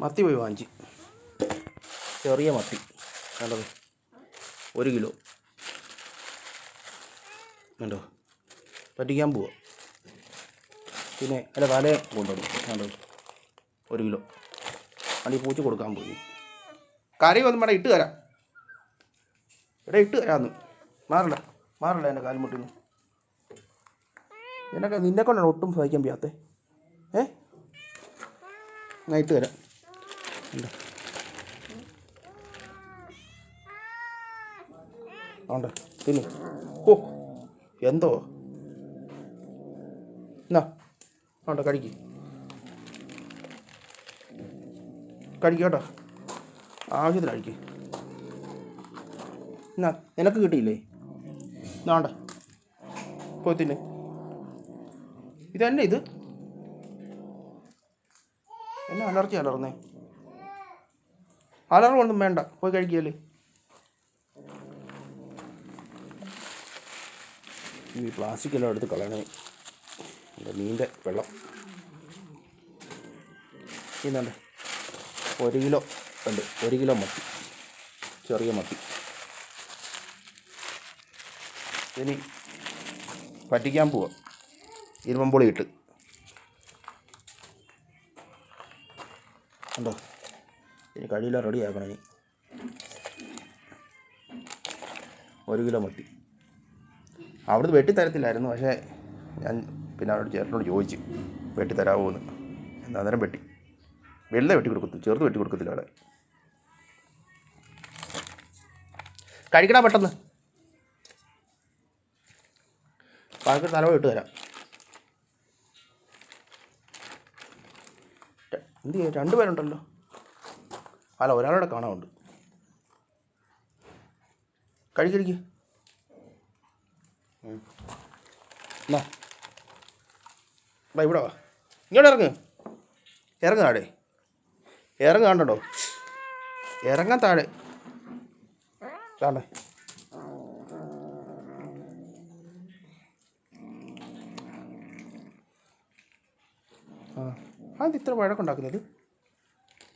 മത്തി പോയി വാങ്ങിച്ച്. ചെറിയ മത്തി കണ്ടത് 1 കിലോ കണ്ടോ. പറ്റിക്കാൻ പോവുക. പിന്നെ അതിൻ്റെ തലയെ കൊണ്ടുവന്നു കണ്ടത് 1 കിലോ. അടി പൂച്ച കൊടുക്കാൻ പോയി. കറി ഒന്നും വേണ്ട, ഇട്ട് തരാം. ഇവിടെ ഇട്ട് തരാമെന്ന്. മാറണ്ട എൻ്റെ കാൽമുട്ടിന്ന്. നിന്നെ കൊണ്ടാണ് ഒട്ടും സഹിക്കാൻ വയ്യാത്തേ. ഞാൻ ഇട്ട് തരാം. ഉണ്ട് പിന്നെ ഓ എന്തോ എന്നാ ഉണ്ട് കഴിക്കേട്ടോ, ആവശ്യത്തിന് കഴിക്ക്. എന്നാ നിനക്ക് കിട്ടിയില്ലേ? എന്നാണ്ട പോയി തിന്നെ. ഇതന്നെ ഇത് എന്നാ അലർന്നേ. അലർവൊന്നും വേണ്ട, പോയി കഴിക്കുകയല്ലേ. ഈ പ്ലാസ്റ്റിക് എല്ലാം എടുത്ത് കളയണേ. മീനിൻ്റെ വെള്ളം ഇന്നുണ്ട്. 1 കിലോ ഉണ്ട്. 1 കിലോ മത്തി, ചെറിയ മത്തി. ഇനി പറ്റിക്കാൻ പോവാം. ഇരുമ്പുളി ഇട്ട് ഉണ്ടോ. ഇനി കഴിയില്ല, റെഡി ആക്കണം. ഇനി 1 കിലോ മത്തി അവിടുന്ന് വെട്ടിത്തരത്തില്ലായിരുന്നു. പക്ഷേ ഞാൻ പിന്നെ അവരോട് ചേട്ടനോട് ചോദിച്ചു വെട്ടിത്തരാമോ എന്ന്. അന്നേരം വെട്ടി. വെറുതെ വെട്ടി കൊടുക്കത്തു, ചെറുത് വെട്ടി കൊടുക്കത്തില്ല അവിടെ. കഴിക്കടാ പെട്ടെന്ന്. ബാക്കി തലവ ഇട്ട് തരാം. എന്ത് ചെയ്യാം, 2 പേരുണ്ടല്ലോ. അല്ല, ഒരാളോടെ കാണാനുണ്ട്. കഴിക്ക്. എന്നാ ഇവിടെ വാ, ഇങ്ങോട്ട് ഇറങ്ങ് താഴെ. കണ്ടോ, ഇറങ്ങാൻ താഴെ കാണേ. അത് ഇത്ര വഴക്കുണ്ടാക്കുന്നത്.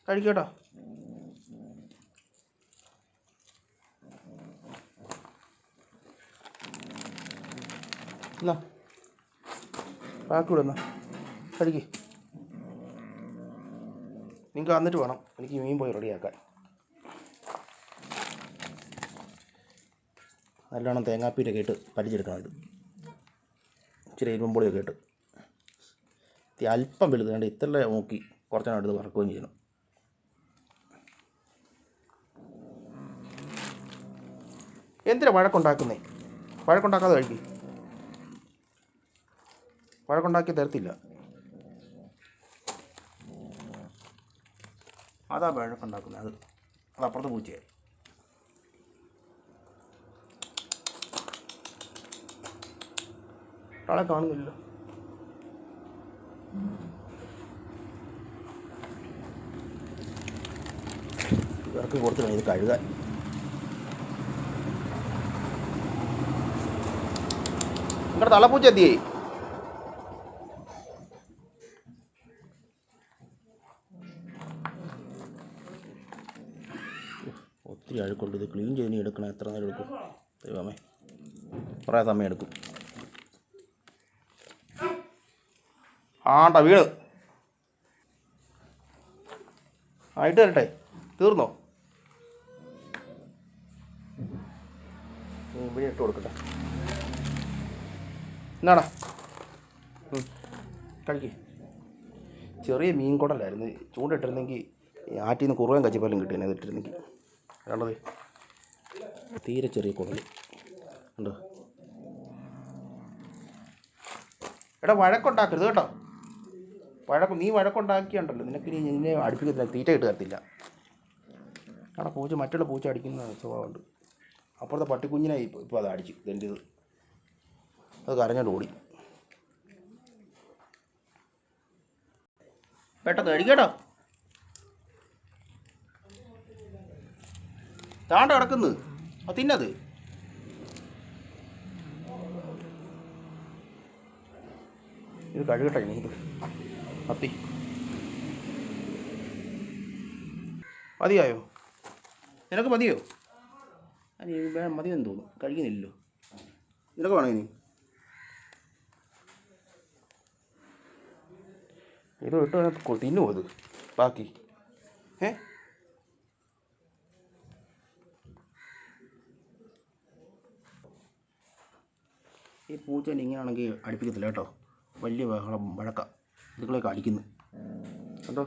കഴിക്കട്ടോ. എന്നാ ബാക്കി വിടുന്ന കഴിക്ക്. നിങ്ങൾക്ക് വന്നിട്ട് വേണം എനിക്ക് മീൻ പോയി റെഡിയാക്കാൻ. നല്ലോണം തേങ്ങാപ്പീരൊക്കെ ഇട്ട് പരിചെടുക്കണം. ഇത് ഇച്ചിരി ഇരുമ്പുളിയൊക്കെ ഇട്ട് അല്പം വലുത് വേണ്ട, ഇത്ര നോക്കി കുറച്ചെണ്ണം എടുത്ത് വറക്കുകയും ചെയ്യണം. എന്തിനാ വഴക്കുണ്ടാക്കുന്നേ? വഴക്കുണ്ടാക്കാതെ കഴിക്കും. വഴക്കുണ്ടാക്കി തരത്തില്ല. അതാ വഴക്കുണ്ടാക്കുന്നത്. അത് അപ്പുറത്ത് പൂച്ചയായി. ആളെ കാണുന്നില്ല. ഇവർക്ക് കൊടുത്തില്ല ഇത് കഴുകാൻ. നിങ്ങളുടെ തള്ളപ്പൂച്ച എത്തിയേ. ഒത്തിരി അഴുക്കുണ്ട്. ഇത് ക്ലീൻ ചെയ്ത് എടുക്കണം. എത്ര നേരം എടുക്കും ദൈവമേ? കുറേ സമയം എടുക്കും. ആണ്ട വീട് ആയിട്ട് തരട്ടെ. തീർന്നോ? ഇവിടെ ഇട്ട് കൊടുക്കട്ടെ. എന്നാടാ കഴിക്ക്. ചെറിയ മീൻ കുടലായിരുന്നു. ചൂണ്ടിട്ടിരുന്നെങ്കിൽ ആറ്റിൽ നിന്ന് കുറുവൻ കച്ചിപ്പാലും കിട്ടിയെന്നെ അതിട്ടിരുന്നെങ്കിൽ. കണ്ടത് തീരെ ചെറിയ കുടൽ ഉണ്ടോ. എടാ വഴക്കുണ്ടാക്കരുത് കേട്ടോ. നീ വഴക്കുണ്ടാക്കിയുണ്ടല്ലോ, നിന്നെ അടുപ്പിക്കത്തില്ല, തീറ്റ കിട്ട് തരത്തില്ല. കാരണം മറ്റുള്ള പൂച്ച അടിക്കുന്ന സ്വഭാവമുണ്ട്. അപ്പുറത്തെ പട്ടിക്കുഞ്ഞിനെ ഇപ്പോൾ അത് അടിച്ചു തെണ്ടിയത്. അത് കരഞ്ഞോണ്ട് ഓടി. പെട്ടെന്ന് കഴിക്കട്ടോ. താണ്ട കിടക്കുന്നു. അത് തിന്നത്. ഇത് കഴുകട്ടെ. മത്തി മതിയായോ? നിനക്ക് മതിയോ? അനി മതിയെന്ന് തോന്നുന്നു, കഴിക്കുന്നില്ലല്ലോ. നിനക്ക് വേണോ ഇനി? ഇത് ഇട്ട് തിന്നുമോ അത് ബാക്കി? ഈ പൂച്ചേനെ ഇങ്ങനെയാണെങ്കിൽ അടുപ്പിക്കത്തില്ല കേട്ടോ. വലിയ ബഹളം വഴക്കാം, ഇതുങ്ങളെയൊക്കെ അടിക്കുന്നു കേട്ടോ.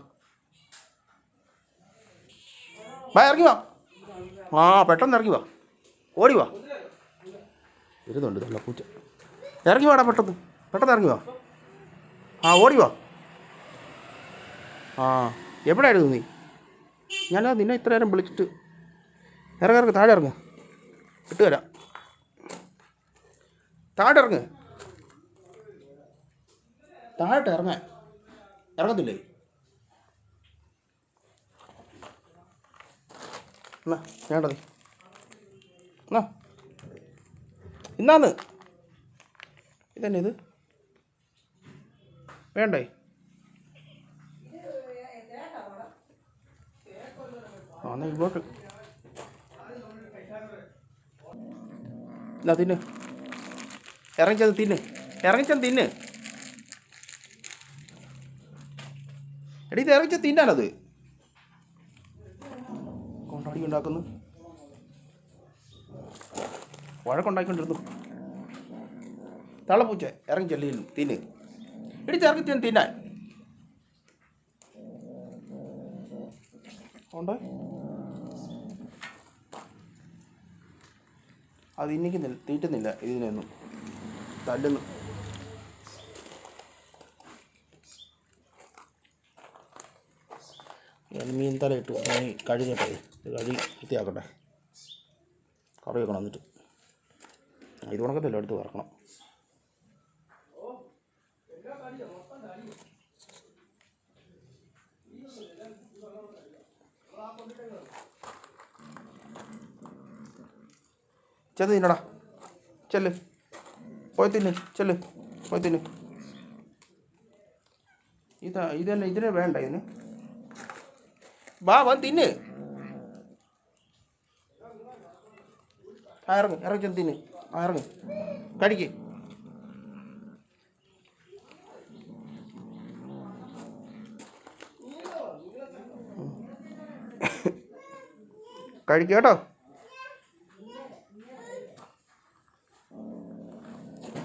ഇറങ്ങി വാ. പെട്ടെന്ന് ഇറങ്ങി വാ, ഓടി വാ. വരുന്നുണ്ട് നല്ല പൂച്ച. ഇറങ്ങി വാടാ, പെട്ടെന്ന് ഇറങ്ങി വാ. ഓടി വാ. എവിടെയായിരുന്നു നീ? ഞാനത് നിന്നെ ഇത്ര നേരം വിളിച്ചിട്ട്. ഇറങ്ങ താഴെ ഇറങ്ങ്, ഇട്ട് തരാം. താഴെ ഇറങ്ങ്, താഴോട്ട് ഇറങ്ങത്തില്ലേ? എന്നാ വേണ്ടത് എന്നാ ഇന്നാന്ന് ഇതന്നെ ഇത് വേണ്ടേ? എന്നാ ഇങ്ങോട്ട് എന്നാ തിന്ന്, ഇറങ്ങിച്ചത് തിന്ന്. എടീ ഇത് ഇറങ്ങിച്ചത് തിന്നാനത് കൊണ്ടാടി ഉണ്ടാക്കുന്നു, വഴക്കുണ്ടാക്കിക്കൊണ്ടിരുന്നു. തള്ളപ്പൂച്ച ഇറങ്ങി ചെല്ലിയിരുന്നു, തിന്ന്. ഇടിച്ച് ഇറങ്ങി തിന്നാൻ ഉണ്ട്. അത് ഇന്നിക്കുന്നില്ല, തീറ്റുന്നില്ല, ഇതിനൊന്നും തല്ലുന്നു. മീൻ തല ഇട്ടു, കഴുകട്ടെ, കഴുകി വൃത്തിയാക്കട്ടെ, കറി വെക്കണം. എന്നിട്ട് ഇത് ഉണക്കത്തില്ല, എടുത്ത് വറക്കണം. ചെന്ന് തിന്നടാ, ചെല്ല്, പോയി തിന്ന്, പോയി തിന്ന്. ഇതന്നെ ഇതിന് വേണ്ട, ഇതിന് വന്ന് തിന്ന്. ഇറങ്ങി ചെന്ന് തിന്ന്, ഇറങ്ങി കടിക്ക്. കഴിക്കുക കേട്ടോ.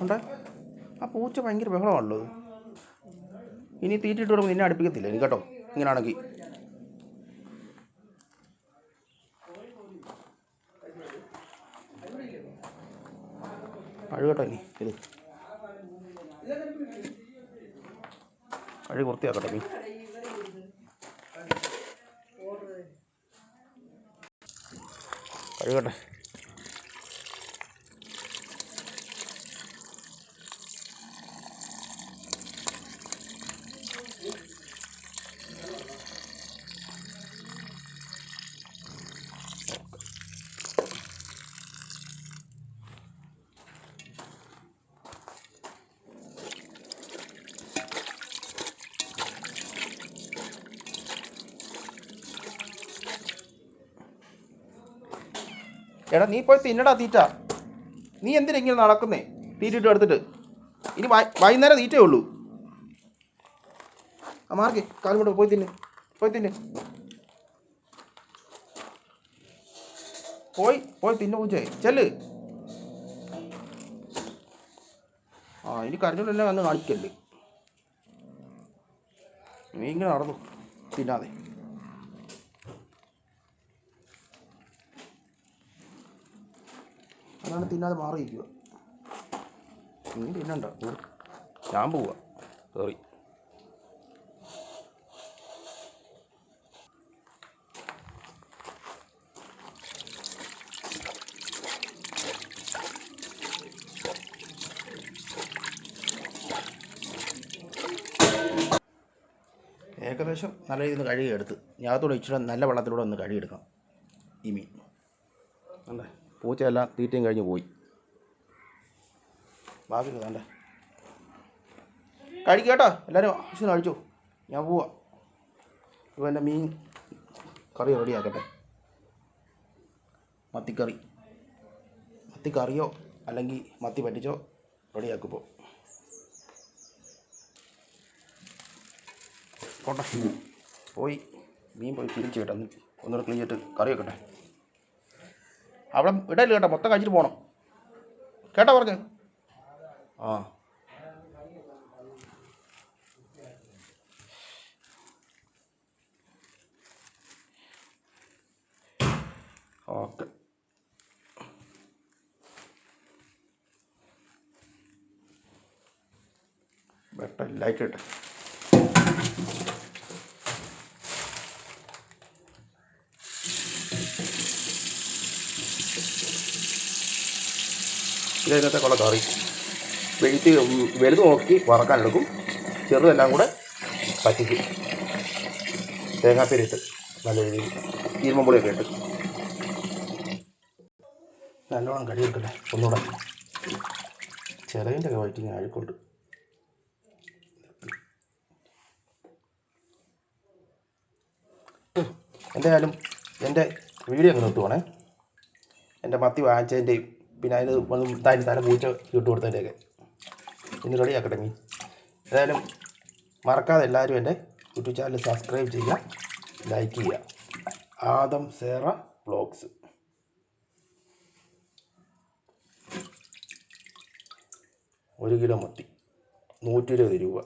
ഉണ്ട്. പൂച്ച ഭയങ്കര ബഹളമാണല്ലോ. ഇനി തീറ്റിട്ട് വരുമ്പോൾ നിന്നെ അടുപ്പിക്കത്തില്ല ഇനി കേട്ടോ, ഇങ്ങനെയാണെങ്കിൽ. കഴുകട്ടോ ഇനി, ഇത് കഴുകി വൃത്തിയാക്കട്ടെ മീൻ. കഴുകട്ടെ. എടാ നീ പോയി തിന്നടാ തീറ്റ. നീ എന്തിനാ ഇങ്ങനെ നടക്കുന്നേ? തീറ്റിട്ട് എടുത്തിട്ട് ഇനി വൈകുന്നേരം തീറ്റേ ഉള്ളൂ. മാർക്കേ കാലും കൊണ്ട് പോയി തിന്ന്, പോയി തിന്നു പൂച്ചേ, ചെല്ല്. ഇനി കരഞ്ഞോണ്ടെല്ലാം വന്ന് കാണിക്കല്ലേ. നീ ഇങ്ങനെ നടന്നു തിന്നാതെ. അതാണ് തിന്നാതെ മാറിയിരിക്കുക. നീ തിന്നണ്ട, ഞാൻ പോവാ. സോറി. ഏകദേശം നല്ല രീതിയിൽ നിന്ന് കഴുകിയെടുത്ത് ഞാത്തൂടെ ഇച്ചിരി നല്ല വെള്ളത്തിലൂടെ ഒന്ന് കഴുകിയെടുക്കണം ഈ മീൻ. അല്ലേ, പൂച്ചയെല്ലാം തീറ്റയും കഴിഞ്ഞ് പോയി. ബാക്കി വേണ്ട, കഴിക്കുക കേട്ടോ. എല്ലാവരും ആവശ്യം കഴിച്ചോ, ഞാൻ പോവാം. ഇപ്പോൾ എൻ്റെ മീൻ കറി റെഡിയാക്കട്ടെ. മത്തി കറിയോ അല്ലെങ്കിൽ മത്തി പറ്റിച്ചോ റെഡിയാക്കുമ്പോൾ പോട്ടെ. പോയി മീൻ പോയി തിരിച്ച് കേട്ടോ. ഒന്നുകൂടെ ക്ലീൻ ചെയ്തിട്ട് കറി വെക്കട്ടെ. അവിടെ ഇടയില്ല കേട്ടോ, മൊത്തം കഴിച്ചിട്ട് പോകണം കേട്ടോ പറഞ്ഞ്. ആ ഓക്കെ. ലൈറ്റ് ഇട്ടെ. ഇതിനകത്തെ കുള്ള കറി വലുത് നോക്കി വറക്കാനെടുക്കും, ചെറുതെല്ലാം കൂടെ പറ്റിക്കും. തേങ്ങാപ്പേരിട്ട് നല്ല രീതിയിൽ ഇരുമ്പുളിയൊക്കെ ഇട്ട് നല്ലോണം കഴുകിയിട്ടല്ലേ. ഒന്നുകൂടെ ചിറകിൻ്റെ ഒക്കെ വയറ്റിങ്ങനെ അഴുക്കുണ്ട്. എന്തായാലും എൻ്റെ വീഡിയോ അങ്ങനെ നിർത്തുവാണേ. എൻ്റെ മത്തി വാങ്ങിച്ചതിൻ്റെയും പിന്നെ അതിന് തല പൂച്ച ഇട്ട് കൊടുത്തതിൻ്റെയൊക്കെ ഇനി റെഡിയാക്കട്ടെ മീൻ. ഏതായാലും മറക്കാതെ എല്ലാവരും എൻ്റെ യൂട്യൂബ് ചാനൽ സബ്സ്ക്രൈബ് ചെയ്യുക, ലൈക്ക് ചെയ്യുക. ആദം സേറ വ്ളോഗ്സ്. 1 കിലോ മത്തി 120 രൂപ.